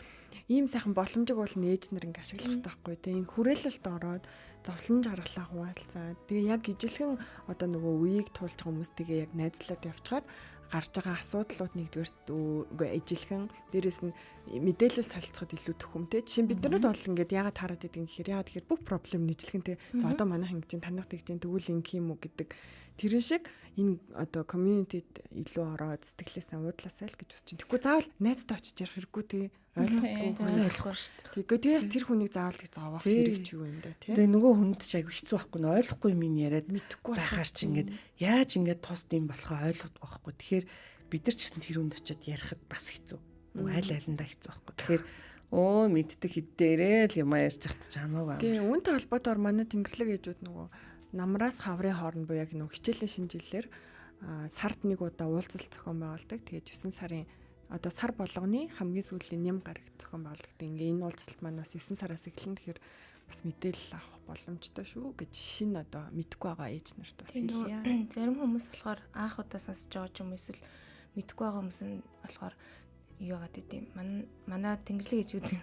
ийм сайхан боломжийг бол нээж нар ингээ ашиглах хэрэгтэй байхгүй тий. Энэ хүрээлэлд ороод зовлон жаргалаа хуваалцаад тэгээ яг ижилхэн одоо нөгөө үеийг туулж байгаа хүмүүстэйгээ яг найзлаад явчихаар гарч байгаа асуудлууд нэгдүгээрт үгүй ижилхэн дээрэс нь мэдээлэл солилцоход илүү төхөмтэй. Жишээ нь биднэрд бол ингээд яагаад таарад идэг юм гэхээр яагаад тэгэхээр бүх проблем нийжлэхэнтэй за одоо манайх ингэж танах тэгж тэгвэл ингэх юм уу гэдэг тэрэн шиг энэ одоо community-д илүү ороод сэтгэлээсээ уудлаасай л гэж үзэж байна. Тэгэхгүй заавал найзтай очиж ярих хэрэггүй те ойлгохгүй шүү дээ. Тэгэхгүй тэгээс тэр хүнийг заавал гэж зовоох хэрэг ч юу юм да тий. Тэгээ нөгөө хүнд ч айгүй хэцүү байхгүй нь ойлгохгүй юм яриад мэдэхгүй байхаар чи ингээд яаж ингээд тост юм болохоо ойлгодгүй байхгүй. Тэгэхээр бид нар ч гэсэн тэр хүнд очиод ярихад бас хэцүү. Аль алиндаа хэцүү байхгүй. Тэгэхээр мэддэг хэдээрээ л юм ярьж хат ч хамаагүй. Тэгээ үүнтэй холбоотойгоор манай тэнгэрлэг ээжүүд нөгөө намраас хаврын хооронд буюу яг нөгөө хичээлийн шинжилгээр сард нэг удаа уулзалт зохион байгуулдаг. Тэгээд 9 сарын одоо сар болгоны хамгийн сүүлийн ням гараг зохион байгуулдаг. Ингээ энэ уулзалт маань бас 9 сараас эхэлнэ. Тэгэхээр бас мэдээлэл авах боломжтой шүү гэж шинэ одоо мэдгүй байгаа ээж нарт бас хэлье. Зарим хүмүүс болохоор анх удаа сонсож байгаа юм эсвэл мэдгүй байгаа хүмүүс нь болохоор юу яагаад гэдэм манай тэнгэрлэг ээжүүдийн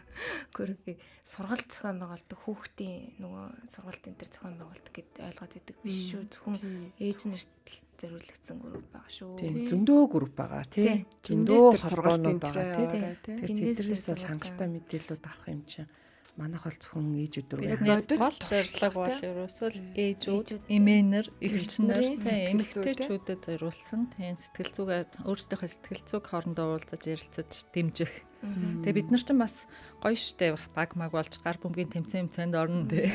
группийг сургалт зохион байгуулдаг хүүхдийн нөгөө сургалт энэ төр зохион байгуулдаг гэд ойлгоод идэг биш шүү. Зөвхөн ээж нарт зориулагдсан групп байгаа шүү. Тийм зөндөө групп байгаа тий. Зөндөө сургалтын байгаа тий. Тэднээс бол хангалттай мэдээлэлүүд авах юм чинь манайх бол зөвхөн ээжүүд рүү гол зорилго бол ерөөсөө ээжүүд, эмээнэр, эгчнэр, эмэгтэйчүүдэд зориулсан тийм сэтгэл зүгээ өөрсдийнхөө сэтгэл зүг хоорондоо уулзаж ярилцаж дэмжих. Тэгээ бид нар ч бас гоё штэ баг маг болж гар бөмбөгийн тэмцээнд орно тий.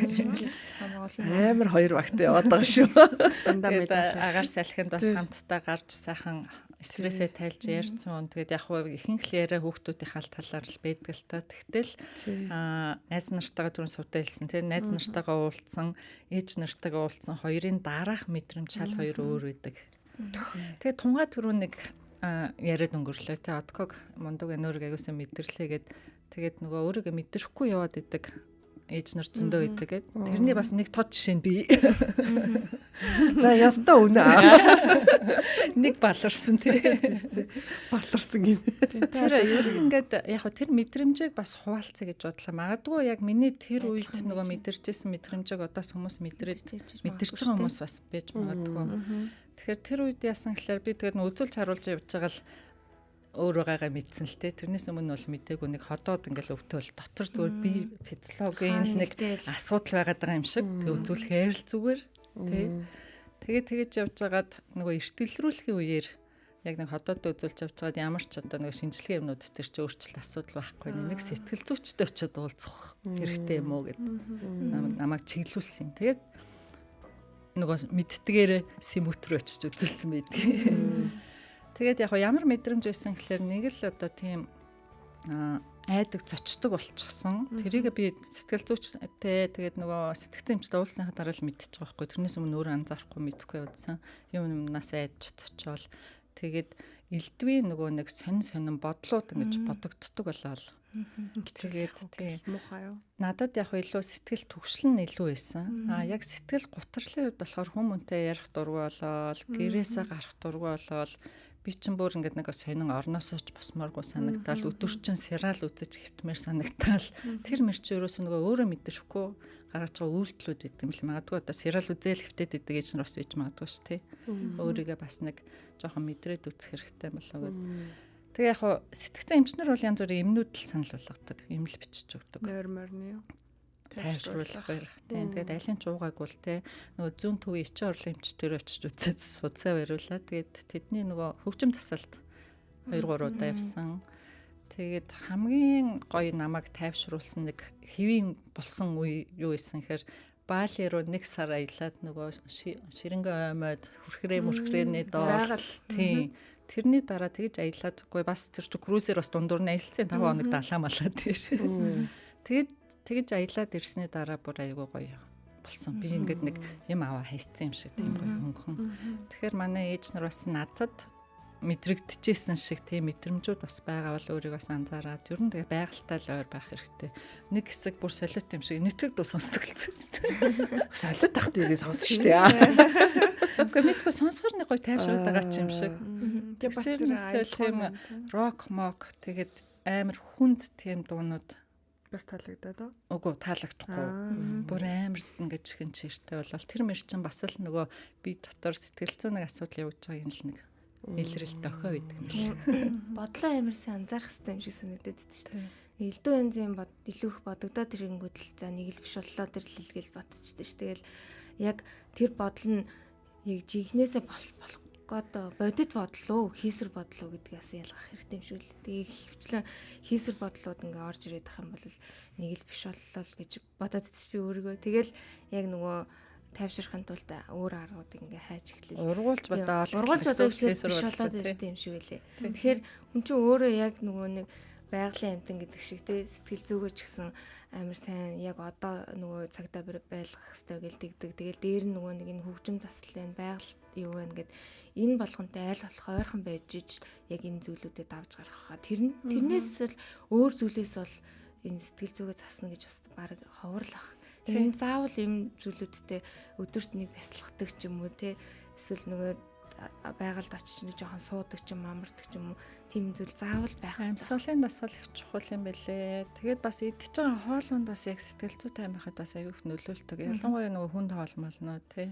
Амар хоёр багтай яваад байгаа шүү. Дандаа мэдээ агаар салхинд бас хамтдаа гарч сайхан стрессээ тайлж ярьцсан. Тэгээд яг хөө ихэнх л яриа хүүхдүүдийн хал талаар л байдаг л та. Тэгтэл найз нартайгаа түрүүн суудаа хэлсэн тий. Найз нартайгаа уулзсан, ээж нартайгаа уулзсан хоёрын дараах мэдрэмж шал хоёр өөр байдаг. Тэгээд тунгаа түрүүн нэг яриад өнгөрлөө те отког мундаг энерги агуулсан мэдэрлээ тэгээд нөгөө өөрийгөө мэдрэхгүй яваад идэг ээж нар зөндөө идэг гэд тэрний бас нэг тод жишээ нь би за ястаа үнэ нэг баларсан тий баларсан юм тэр ер нь ингээд яг хөө тэр мэдрэмжийг бас хуваалцъя гэж бодлоо магадгүй яг миний тэр үед нөгөө мэдэрчсэн мэдрэмжийг одоо хүмүүс мэдэрч байгаа хүмүүс бас байж магадгүй. Тэгэхээр тэр үед яасан гэхээр би тэгээд үзүүлж харуулж явж байгаа л өөрөөгөө мэдсэн л те. Тэрнээс өмнө бол мдээгүй нэг ходоод ингээл өвтөөл дотор зүгээр би физиологийн нэг асуудал байгаад байгаа юм шиг тэг үзүүлэхээр л зүгээр тий. Тэгээд тэгэж явж байгаад нөгөө эртэлрүүлэхийн үеэр яг нэг ходоод үзүүлж явж байгаад ямар ч одоо нэг шинжилгээ юмнууд төр чи өөрчлөлт асуудал байхгүй нэг сэтгэл зүйчтэй очиод уулзах хэрэгтэй юм уу гэд намайг чиглүүлсэн. Тэгээд нөгөө мэддгээр симүт рүү очиж үзүүлсэн байдаг. Тэгээд яг ямар мэдрэмж байсан гэхээр нэг л одоо тийм айдаг зочдөг болчихсон. Тэрийг би сэтгэл зүйчтэй тэгээд нөгөө сэтгцэн эмчтэй уулзсанхаа дараа л мэдчихэж байгаа байхгүй. Тэрнээс өмнө өөрөө анзаарахгүй мэдэхгүй явдсан. Юмнаас айдч очивол тэгээд элдвийн нөгөө нэг сонин бодлууд ингэж бодогддог болол. Тэгээд тийм муухай юу? Надад яг илүү сэтгэл төвшил нь илүү байсан. Яг сэтгэл гутрлын хувьд болохоор хүмүүнтэй ярих дургүй болол, гэрээсээ гарах дургүй болол би чинь бүр ингээд нэг сонин орноосоо ч босмооргүй санагдал, өдөрчин сериал үзэж хэвтмээр санагдал. Тэр мэр чи ерөөсөө нөгөө өөрөө мэдрэхгүй гаргаж байгаа үйлдэлүүд гэдэг юм л магадгүй одоо сериал үзэл хэвтээд идэг гэж нар бас бийж магадгүй шүү тий. Өөрийгөө бас нэг жоохон мэдрээд үзэх хэрэгтэй болоо гэд. Тэгээ яг сэтгцэн эмчнэр бол янз бүрийн эмнүүд л санал болгодог, эмэл бичиж өгдөг. Нойрморны юу? Тайвшруулах байх тийм. Тэгээд айлын чуугаг бол те нөгөө зүүн төвийн ичийн орлын эмч төр очиж үзээд судсаа бариулаад тэгээд тэдний нөгөө хөгжим тасалд 2-3 удаа явсан. Тэгээд хамгийн гоё намайг тайвшруулсан нэг хэвийн болсон үе юу исэн гэхээр Бали руу 1 сар аялаад нөгөө ширэнгэ оймоод хүрхрээ доор тийм. Тэрний дараа тэгж аялаад үгүй бас тэр чи крузер бас дундуур нь аялцсан 5 хоног далаа малаа тэр. Тэгээд тэгж аялаад ирсний дараа бүр айгүй гоё болсон. Би ингээд нэг юм аваа хайцсан юм шиг тийм гоё хөнгөн. Тэгэхээр манай ээж нар бас надад мэдрэгдэжсэн шиг тийм мэдрэмжүүд бас байгаа бол өөрийг бас анзаараад ер нь тэгээ байгальтай л ойр байх хэрэгтэй. Нэг хэсэг бүр солиот юм шиг нэтгэд сонсдог л зүс. Солиот тах дээрээ сонсон шүү дээ. Гэхдээ мэдгүй сонсохоор нэг гоё тайвшраад байгаа ч юм шиг. Тэгээ бас тэр тийм рок мок тэгээд амар хүнд тийм дуунууд бас таалагдаад оо. Үгүй таалагдахгүй. Бүр амар ингэж хэн чиртэй болол тэр мэр чинь бас л нөгөө би дотор сэтгэл зүйн нэг асуудал явуулж байгаа юм л нэг илрэл дохио байдаг юм шиг. Бодлоо амар сайн анзаарах хэрэгтэй юм шиг санагдаад байдаг шүү дээ. Элдв янзын илүү их бодогдоод ирэнгүүт л за нэг л биш боллоо тэр л илгээл бодчихдаг ш. Тэгэл яг тэр бодол нь яг жинхнээсээ болох одоо бодит бодлоо хийсвэр бодлоо гэдгээс ялгах хэрэгтэй юм шиг л. Тэгээ хөвчлэн хийсвэр бодлууд ингээ орж ирээд ах юм бол нэг л биш боллоо л гэж бодоод идэж би өөрийгөө. Тэгэл яг нөгөө тайвширхын тулд өөр аргууд ингээ хайж эхлэв. Ургуулж бодоод хийсвэр болоод ирдэг юм шиг үлээ. Тэгэхээр хүн чинь өөрөө яг нөгөө нэг байгалийн амтан гэдэг шиг те сэтгэл зүгөө ч гэсэн амар сайн яг одоо нөгөө цагдаа байлгах хэрэгтэй гэл тэгдэг. Тэгэл дээр нь нөгөө нэг энэ хөгжим заслын байгаль юу вэ гэд энэ болгонтой айл болох ойрхон байж иж яг энэ зүйлүүдэд давж гаргах хаа. Тэрнээс л өөр зүйлээс бол энэ сэтгэл зүгөө засна гэж бас баг ховрлах. Тэр заавал юм зүйлүүдтэй өдөрт нэг бясалгадаг ч юм уу те эсвэл нөгөө байгальд очиж нэг жоохон суудаг ч юм амардаг ч юм уу тийм зүйл заавал байх хэрэгтэй. Амьсгалын дасгал их чухал юм байлээ. Тэгээд бас идчихэж байгаа хоолунд бас яг сэтгэл зүйтэй байхад бас аюух нөлөөлдөг. Ялангуяа нөгөө хүнд хоолмолноо тий.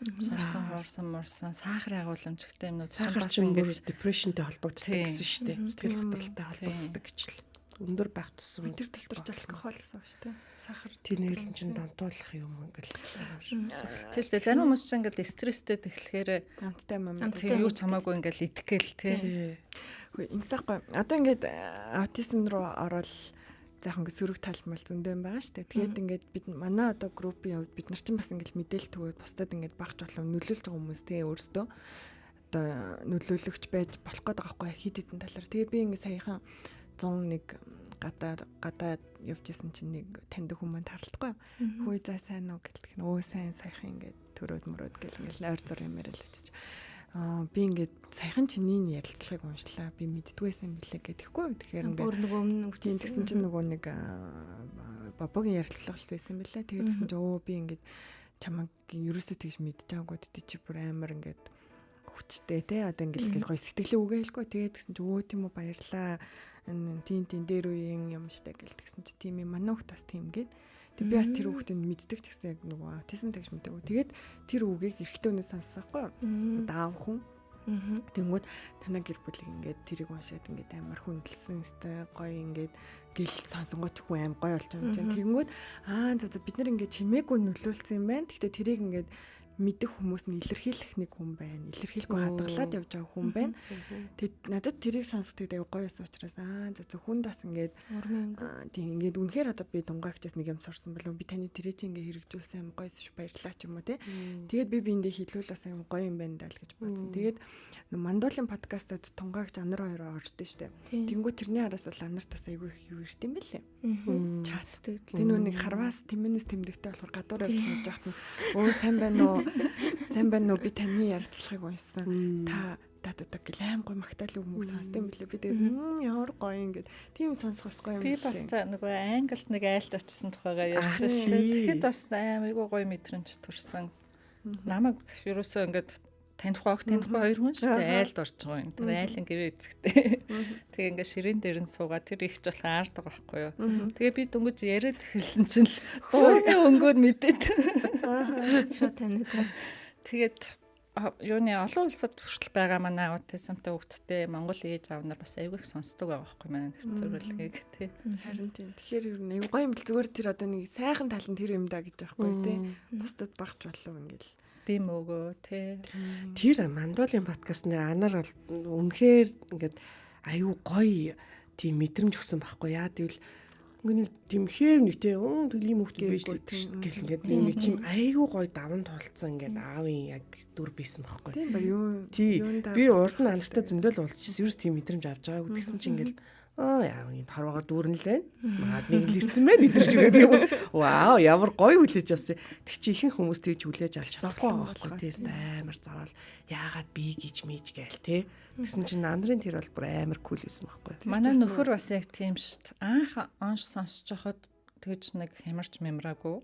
Хорсон морсон сахарын агуулмжтай юмнууд сахар ч юм бүр депрешнтэй холбогддог гэсэн шүү дээ. Сэтгэл хөдлөлтөй холбогддог гэж л. Өндөр байх тусам тэр доктор алкогол гэсэн ба шүү дээ. Сахар тинээл чинь донтуулах юм ингээл. Тийм шүү дээ. Зарим хүмүүс ч ингээл стресстэй тэгэхээр амттай юм. Тийм юу ч хамаагүй ингээл итгэл тий. Хөөе ингэсэхгүй. Одоо ингээд аутизм руу ороод заахан ингээд сөрөг талмал зөндөө юм байгаа шүү дээ. Тэгээд ингээд бид манай одоо группийн хувьд бид нар чинь бас ингээд мэдээлэл төгөөд бусдад ингээд багч болов нөлөөлж байгаа хүмүүс тий өөрсдөө одоо нөлөөлөгч байж болох гээд байгаа байхгүй хид хитэн талаар. Тэгээ би ингээд саяхан 101 гадаад явж исэн чинь нэг таньдаг хүмүүс тарлахгүй. Хөөе за сайн уу гэлтэх нь өө сайн саяхан ингээд төрөөд мөрөөд гэл ингээд ойр зур юм яриад очиж. Би ингээд саяхан чиний ярилцлагыг уншлаа. Би мэддгүйсэн юм билээ гэдэхгүй. Тэгэхээр ингээд бүр нөгөө өмнө тийм гэсэн чинь нөгөө нэг бабагийн ярилцлага л байсан билээ. Тэгээдсэн чинь өө би ингээд чамайг ерөөсөө тэгж мэдж байгаагүй дээ чи бүр амар ингээд хүчтэй те одоо ингээд гоё сэтгэлээ үгээйлгүй. Тэгээд гэсэн чинь өө тийм үү баярлаа. Тийм дээр үеийн юм штэ гэл тэгсэн чи тийм юм манай хүүхд бас тийм гээд тэг би бас тэр хүүхдийг мэддэг ч гэсэн яг нөгөө аутизм тэгш мэдээгүй. Тэгээд тэр үгийг эрэгтэй хүнээс сонсохгүй даав хүн. Тэнгүүд танаа гэр бүлийг ингээд тэрийг уншаад ингээд амар хүндэлсэн өстэй гоё ингээд гэл сонсонгоч хүн аим гоё болж байгаа юм чинь. Тэнгүүд за бид нар ингээд чимээгүй нөлөөлсөн юм байна. Гэхдээ тэрийг ингээд мэдэх хүмүүс нь илэрхийлэх нэг хүн байна. Илэрхийлэхгүй хадгалаад явж байгаа хүн байна. Тэгэд надад тэрийг сонсохдаг аягүй гоё байсан учраас за хүн дас ингээд тийм ингээд үнэхээр одоо би дунгаагчаас нэг юм сурсан болов би таны тэрийг чи ингээд хэрэгжүүлсэн юм гоёс ш баярлалаа ч юм уу те. Тэгээд би биэндээ хилүүлээс юм гоё юм байна даа л гэж бодсон. Тэгээд Мандуулын подкастад тунгаагч Анар хоёроо ордсон штэ. Тэнгүү тэрний араас бол Анарт бас аягүй их юу ирд юм бэлээ. Чаацдаг. Тэр нөө нэг харваас тэмэнэс тэмдэгтэй болохоор гадуур явж яхад нь өө сайн байна уу би таны ярилцлагыг уншсан. Та гэл аим гоё магтаалын хүмүүс сонсдсон бэлээ. Би тэгээд ямар гоё ингээд тийм сонсох бас гоё юм. Би бас нөгөө англид нэг айлд очсон тухайгаа ярьсан шүү дээ. Тэгэхэд бас аймайгүй гоё мэдрэмж төрсэн. Намайг ерөөсөө ингээд танихгүй хоёр хүн шүү дээ. Айлд орж байгаа юм. Тэр айлын гэрээ эцэгтэй. Тэгээ ингээд ширээн дээр нь суугаад тэр ихч болох аард байгаа байхгүй юу. Тэгээ би дөнгөж яриад эхэлсэн чинь л дууны өнгөөр мэдээд. Шууд таньдаг. Тэгээд юуны олон улсад хүртэл байгаа манай аутизмтай хүүхдтэй Монгол ээж аав нар бас аягүй их сонсдог байгаа байхгүй манай нэвтрүүлгийг тий. Харин тийм. Тэгэхээр юу нэг гоё юм бэл зүгээр тэр одоо нэг сайхан тал нь тэр юм да гэж байхгүй тий. Бусдад багч болов ингээл. Дэм өгөө тий. Тэр Мандуулын подкаст нэр Анар үнэхээр ингээд аюу гоё тийм мэдрэмж өгсөн байхгүй яа тэгвэл нэг тэмхээр нэг тийм ийм хөвгт биш л гэл ингээд нэг тийм аюу гоё даван тулцсан ингээд аавын яг дүр бийсэн байхгүй. Тийм ба юу. Би урд нь Анартай зөндөл уулзчихсан. Ерөөс тийм мэдрэмж авч байгаагүй гэсэн чинь ингээд яа энэ хорвоогоор дүүрэн лээ. Маад нэг л ирсэн байх нэдэрч өгөөд юм. Вау ямар гоё хүлээж авсан. Тэг чи ихэнх хүмүүс тэгж хүлээж авч чадахгүй байхгүй тийм амар заавал яагаад би гэж мэж гээл те. Тэгсэн чинь Андрын тэр бол бүр амар кул байсан байхгүй. Манай нөхөр бас яг тийм шүү дээ. Анх онш сонсож хахад тэгж нэг хямарч мемраагүй.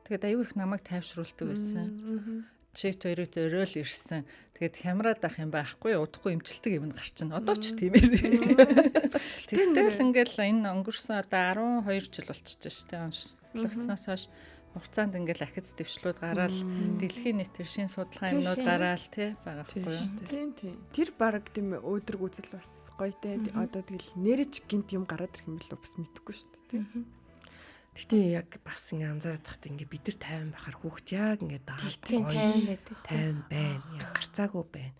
Тэгээд аюу их намайг тайвшруулдаг байсан. Чит хоёроо өрөөл ирсэн. Тэгээд хямраад ах юм байхгүй удахгүй имчилдэг юм гарчна. Одоо ч тийм ээ. Тэгтэл ингээл энэ өнгөрсөн одоо 12 жил болчихж штэ онцлогцноос хойш хугацаанд ингээл ахиц дэвшлүүд гараад дэлхийн нийтээр шин судалгаа юмнууд гараал тий байгаа байхгүй юу. Тийм. Тэр баг тийм өөдрөг үзэл бас гоё те. Одоо тэгэл нэрэж гинт юм гараад ирэх юм билүү бас мэдэхгүй штэ тий. Гэхдээ яг бас ингэ анзаараад тахт ингэ бид нар 50 байхаар хүүхд яг ингэ даалт тийм 50 байдаг. 50 байна. Яг гарцаагүй байна.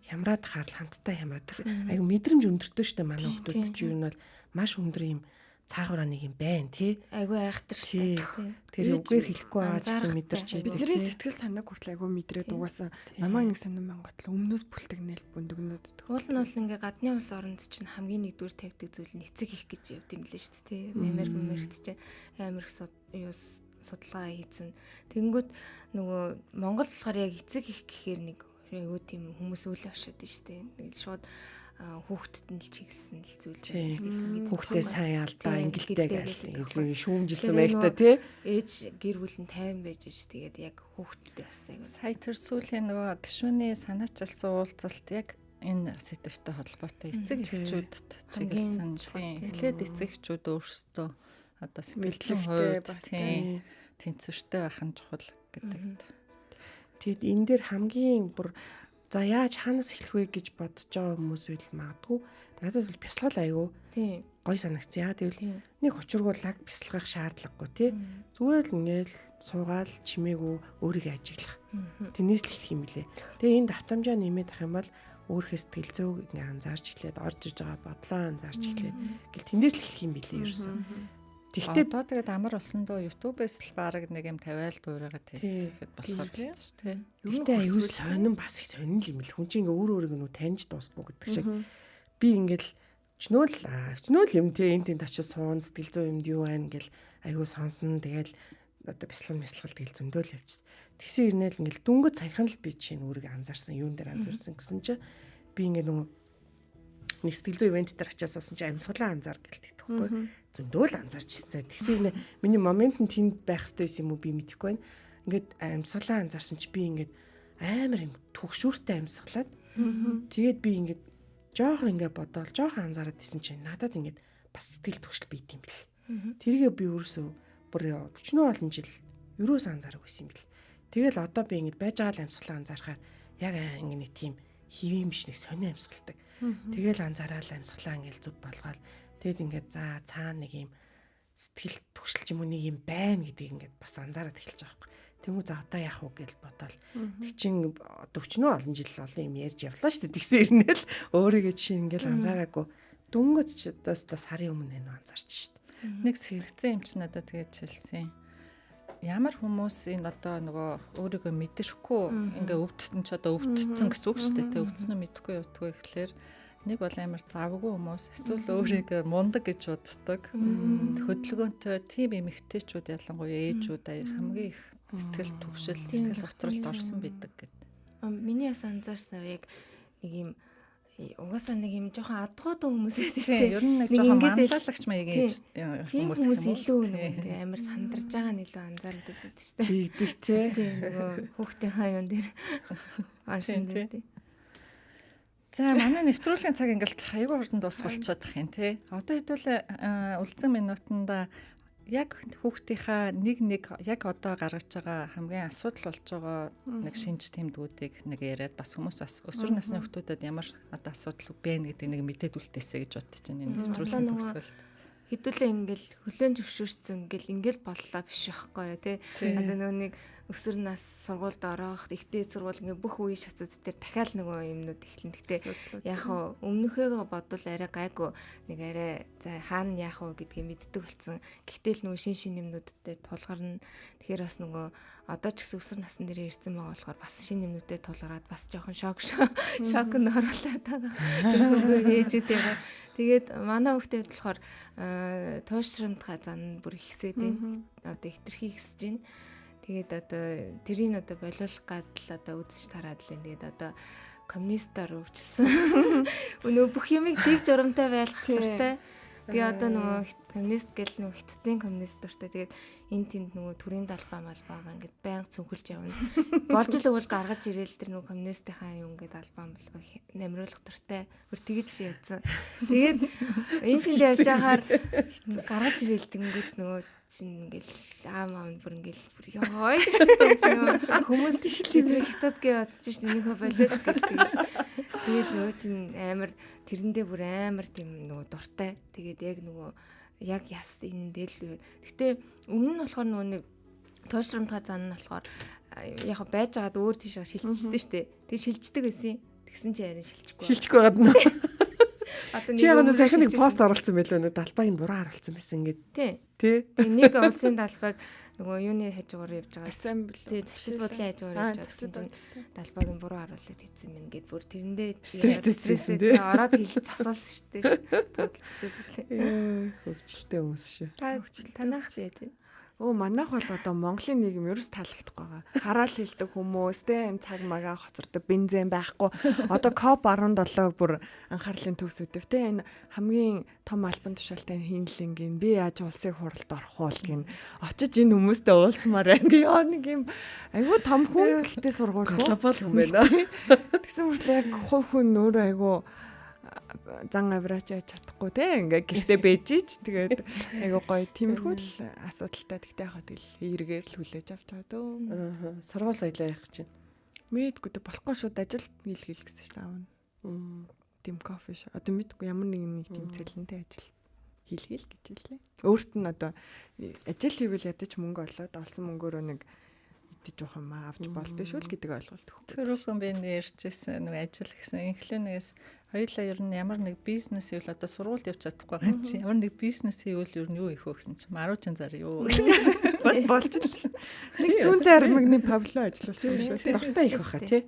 Хямраад хаар хамттай хямраад. Айгу мэдрэмж өндөртөө штэ манай хүүхдүүд чинь юу нь бол маш өндөр юм цаагаараа нэг юм байна тий. Айгу айхтар штэ. Тэр үгээр хэлэхгүй байгаа гэсэн мэдэрч байдаг. Бидний сэтгэл санааг хүртэл айгу мэдрээд угаасаа намайг нэг сонирн Монголд өмнөөс бүлтгнэл бүндгнүүд. Уул нь бол ингээ гадны улс оронд чинь хамгийн нэгдүгээр тавьдаг зүйл нь эцэг их гэж явд юм лээ штэ тий. Америкт чинь амар их судалгаа хийсэн. Тэнгүүт нөгөө Монгол болохоор яг эцэг их гэхээр нэг айгу тийм хүмүүс үл ашаад штэ. Нэг шууд хүүхдэд нь л чиглэсэн л зүйл байна. Хүүхдээ сайн алдаа ингэлтэй гэл шүүмжилсэн байхта тий. Ээж гэр бүл нь 50 байж ш тэгээд яг хүүхдэд бас айгу. Сая тэр сүүлийн нөгөө гишүүний санаачилсан уулзалт яг энэ сэтвтэй холбоотой эцэг эхчүүдэд чиглэсэн тийм. Эхлээд эцэг эхчүүд өөрсдөө одоо сэтгэлийн хувьд тийм тэнцвэртэй байх нь чухал гэдэг. Тэгэд энэ дээр хамгийн бүр за яаж ханаас эхлэх вэ гэж бодож байгаа хүмүүс үл магадгүй. Надад бол бясалгал аягүй. Тийм. Гой санагц яа тэгвэл нэг учиргуулаг бясалгах шаардлагагүй тий. Зүгээр л ингээл суугаал чимээгүй өөрийгөө ажиглах. Тэрнээс л эхлэх юм билэ. Тэгээ энэ давтамжаа нэмээд ах юм бол өөрхөө сэтгэл зүйг ингээ анзаарч эхлээд орж иж байгаа бодлоо анзаарч эхлээд гэл тэндээс л эхлэх юм билэ ерөөсөн. Тэгтээ одоо тэгээд амар болсон доо YouTube-ээс л баг нэг юм тавиал дуурайгаа тийхэд болохоор тийм. Тэгтээ аюул сонирн бас их сонирн юм л хүн чинь ингээ өөр өөрийг нүү таньж дуусгүй гэдэг шиг. Би ингээл чнөөл юм те энэ тэнд очиж суун сэтгэл зүй юмд юу байна гэл аюул сонсон тэгэл одоо бясалгал тэгэл зөндөөл явчихсан. Тэгсэн ирнээл ингээл дүнгийн цайхан л би чинь өөрийгөө анзаарсан юун дээр анзаарсан гэсэн чинь би ингээ нөгөө нэг сэтгэл зүй ивент дээр очиж суусан чинь амьсгалаа анзаар гэлдэг тэгэхгүй. Зөндөөл анзаарч ирсэн. Тэгсэн миний момент нь тэнд байх хэрэгтэй юм уу би мэдэхгүй байна. Ингээд амьсгалаа анзаарсан чи би ингээд амар юм төгшүүртэй амьсгалаад тэгээд би ингээд жоохон ингээд бодоол жоохон анзаараад исэн чинь надад ингээд бас сэтгэл төгшл бийт юм бэл. Тэргээ би өөрөөсөө бүр өчнөө олон жил юроос анзаарах байсан юм бэл. Тэгэл одоо би ингээд байж байгаа л амьсгалаа анзаарахаар яг ингээд нэг тийм хэвийн биш нэг сонио амьсгалдаг. Тэгэл анзаараад амьсгалаа ингээд зүг болгоод тэгэд ингээд за цаана нэг юм сэтгэл төгсөл юм уу нэг юм байна гэдгийг ингээд бас анзаараад эхэлж байгаа байхгүй. Тэнгүү за одоо яах вэ гэж бодоол. Тэг чин одоо өчнөө олон жил олон юм ярьж явлаа шүү дээ. Тэгсэн ирнэл өөрийгөө чинь ингээл анзаараагүй. Дөнгөж ч одоо сарын өмнө нэ анзаарч шүү дээ. Нэг сэтгцэн юм чи надад тэгэж хэлсэн. Ямар хүмүүс энэ одоо нөгөө өөрийгөө мэдэрхгүй ингээ өвдсөн ч одоо өвдсөн гэсэн үг шүү дээ. Тэ өвдснөө мэдхгүй явдгүй гэхлээр нэг бол амар завгүй хүмүүс эсвэл өөрийгөө мундаг гэж боддог. Хөдөлгөөнтэй тийм эмэгтэйчүүд ялангуяа ээжүүд хамгийн их сэтгэл түгшил, сэтгэл готролд орсон байдаг гэдэг. Миний бас анзаарсан яг нэг юм угаасаа нэг юм жоохон адгуудан хүмүүс байдаг шүү дээ. Ер нь нэг жоохон манлайлагч маягийн хүмүүс илүү нэг амар сандарж байгаа нь илүү анзаардаг шүү дээ. Тэгдэг тий. Тийм нөгөө хүүхдийн хаяун дээр орсон дээ. За манай нэвтрүүлгийн цаг ингээл аюул хурдан дуусгалчихад тах юм тий. Одоо хэдүүл үлдсэн минутанда яг хүүхдийнхаа нэг яг одоо гаргаж байгаа хамгийн асуудал болж байгаа нэг шинж тэмдгүүдийг нэг яриад бас хүмүүс бас өсвөр насны хүүхдүүдэд ямар одоо асуудал байна гэдэг нэг мэдээд үлдээсэй гэж бодож байна энэ нэвтрүүлгийн төгсгөл. Хэдүүлээ ингээл хүлэн зөвшөөрсөн ингээл боллоо биш байхгүй тий. Одоо нөгөө нэг өсвөр нас сургуульд орох, ихтэй сургууль ингээ бүх үе шатад дээр дахиад нөгөө юмнууд эхлэн. Гэтэ яг хаа өмнөхөөгөө бодвол арай гайгүй нэг арай за хаана яах вэ гэдгийг мэддэг болсон. Гэхдээ л нөгөө шин юмнуудтай тулгарна. Тэгэхээр бас нөгөө одоо ч гэсэн өсвөр насны дээр ирсэн байгаа болохоор бас шин юмнуудтай тулгараад бас жоохон шокнд оруулаад байгаа. Тэгэхгүй ээжүүдээ. Тэгээд манай хүүхдээ болохоор туушрамтгаа зан бүр ихсээд байна. Одоо хитрхи ихсэж байна. Тэгээд одоо тэрийг одоо болиулах гадал одоо үзэж тараад л энэ. Тэгээд одоо коммунистаар өвчсөн. Өнөө бүх юмыг тэг журамтай байлгах дуртай. Тэгээ одоо нөгөө коммунист гэл нөгөө хиттийн коммунист дуртай. Тэгээд энэ тэнд нөгөө төрийн далбаа малбаага ингээд байнга цүнхэлж явна. Болж л өгөл гаргаж ирээл тэр нөгөө коммунистийнхаа юм ингээд албаа малбаа намруулах дуртай. Бүр тэгэж яатсан. Тэгээд энэ тэнд явж байхаар гаргаж ирээл тэнгүүд нөгөө чин ингээл аам бүр ингээл ёой хүмүүс тэр хятад гэж бодож шин нөхөө болооч гэдэг. Тэгэл нөгөө чин амар тэрэндээ бүр амар тийм нөгөө дуртай. Тэгээд яг нөгөө яг яс энэ дэл. Гэтэ өмнө нь болохоор нөгөө нэг туушрамтга зан нь болохоор яг байж байгаад өөр тийш шилжчихсэн шүү дээ. Тэг шилждэг байсан. Тэгсэн чи арай шилжихгүй. Шилжихгүй байгаад нөө. Чи яг нэг сайхан нэг пост оруулсан байлоо нэг далбааг нь буруу харуулсан байсан ингээд. Тий. Нэг улсын далбааг нөгөө юуны хажуугаар явж байгаа. Тий, зочид бодлын хажуугаар явж байгаа. Далбааг нь буруу харуулад хийсэн юм гээд бүр тэрэндээ стресстэй тий. Ороод хил засаалсан шүү дээ. Бодол зочид бодлоо. Хөвчлөлтэй хүмүүс шүү. Танах л яаж вэ? Манайх бол одоо Монголын нийгэм ерөөс таалагдахгүй байгаа. Хараал хэлдэг хүмүүс те цаг магаа хоцордог бензин байхгүй. Одоо COP17 бүр анхаарлын төвс өдөв те энэ хамгийн том албан тушаалтай хийнлэнгийн би яаж улсыг хуралд орох уу гин очиж энэ хүмүүстэй уулзмаар ингээ яа нэг юм айгүй том хүн гэхдээ сургууль глобал хүн байна. Тэгсэн мөртлөө яг хувь хүн өөрөө айгүй зан авраач чадахгүй те ингээ гэртээ бэжиж тэгээд айгу гоё тиймэрхүү л асуудалтай тэгтэй хаа тэгэл эргээр л хүлээж авч байгаа дөө. Сургууль соёлоо яах гэж байна. Мэдгүй дээ болохгүй шууд ажилд нийлгэл гэсэн чинь аав. Тим кофе шоп. Одоо мэдгүй ямар нэг тийм цэлэнтэй ажил хийлгээл гэж хэлээ. Өөрт нь одоо ажил хийвэл ядаж мөнгө олоод олсон мөнгөөрөө нэг идэж явах юм авч болдөө шүү л гэдэг ойлголт өгөх. Төрөөхөн би нэрчсэн нэг ажил гэсэн инхлэнээс хоёулаа ер нь ямар нэг бизнес хийвэл одоо сургуульд явж чадахгүй байгаа юм чи ямар нэг бизнес хийвэл ер нь юу их вэ гэсэн чи маружин зар юу бас болж байна шүү. Нэг сүүнсээ армагны павло ажиллуулж байгаа шүү. Дуртай их баха тий.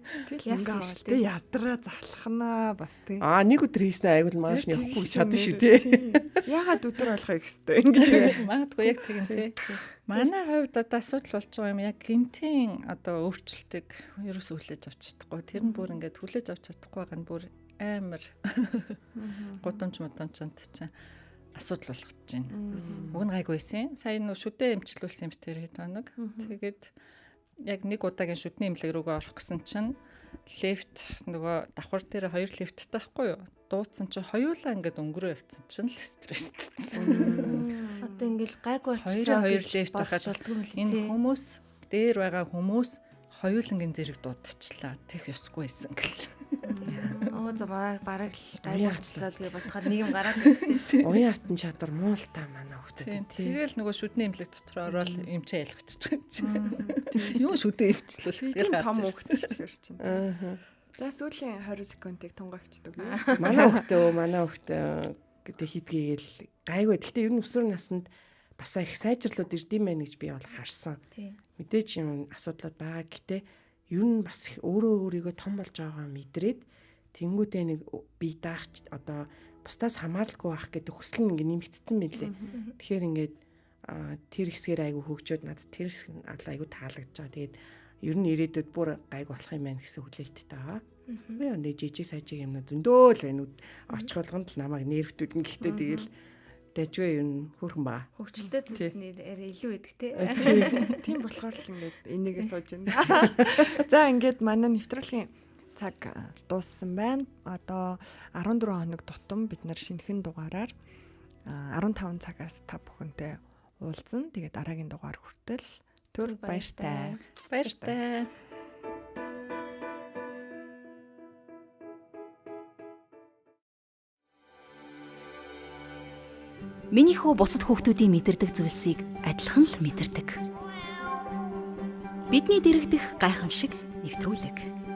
Яасан шүү дээ. Ядраа залхнаа бас тий. Нэг өдөр хийснэ айгуул мааш нь явахгүй чадна шүү тий. Ягаад өдөр болохоо их хэвээр ингэж магадгүй яг тэгин тий. Манай хувьд одоо асуудал болж байгаа юм яг гинтийн одоо өөрчлөлтийг ерөөсөө хүлээж авч чадахгүй. Тэр нь бүр ингээд хүлээж авч чадахгүй байгаа нь бүр амар гудамж модамчанд чинь асуудал болгож байна. Уг нь гайгүй байсан. Сая нөө шүдэ эмчлүүлсэн юм тэр хэд хоног. Тэгээд яг нэг удаагийн шүдний эмнэлэг рүүгээ орох гэсэн чинь лифт нөгөө давхар дээр 2 лифттэй байхгүй юу? Дууцсан чинь хоёулаа ингээд өнгөрөө явцсан чинь л стресстэй. Одоо ингээл гайгүй болчихлоо. 2 лифт байхад энэ хүмүүс дээр байгаа хүмүүс хоёулангийн зэрэг дуудчихлаа. Тех ёсгүй байсан гэл. Оо за бараг л гай Уян болчлоо гэж бодохоор нэг юм гараад ирсэн. Уян хатан чадвар муу л та манай хүүхдэд тий. Тэгэл нөгөө шүдний имлэг дотор ороод эмчээ ялгачих юм чинь. Юу шүдээ өвчлөл Тийм тэгэл том гарч хөвгтэй ч гэр чинь. Аа. За сүүлийн 20 секундыг тунгаачдаг. Манай хүүхдээ гэдэг хийдгээгээл гайгүй. Гэхдээ ер нь өсвөр наснд бас их сайжрлууд ирдэм байх гэж би бол харсан. Тийм. Мэдээж юм асуудлууд байгаа. Гэхдээ ер нь бас их өөрийгөө том болж байгаа мэдрээд тэнгуүтэй нэг бие даах одоо бусдаас хамааралгүй байх гэдэг хүсэл нь ингээ нэмэгдсэн байлээ. Тэгэхээр ингээд тэр хэсгээр айгүй хөгжөөд надад тэр хэсэг нь айгүй таалагдж байгаа. Тэгээд ер нь ирээдүйд бүр гайг болох юм байна гэсэн хүлээлттэй байгаа. Би энэ жижиг сажиг юмнууд зөндөө л байна. Очих болгонд л намайг нервтүүд нь гэхдээ тэгэл дэжгүй ер нь хөрхөн баа. Хөгжилтэй зүйлснээр илүү идэг те. Тийм болохоор л ингээд энийгээ сууж байна. За ингээд манай нэвтрүүлгийн цаг дууссан байна. Одоо 14 хоног тутам бид нар шинэхэн дугаараар 15 цагаас та бүхэнтэй уулзна. Тэгээд дараагийн дугаар хүртэл түр баяртай. Баяртай. Миний хүү бусад хүүхдүүдийн мэдэрдэг зүйлсийг адилхан л мэдэрдэг. Бидний дэрэгдэх гайхамшиг нэвтрүүлэг.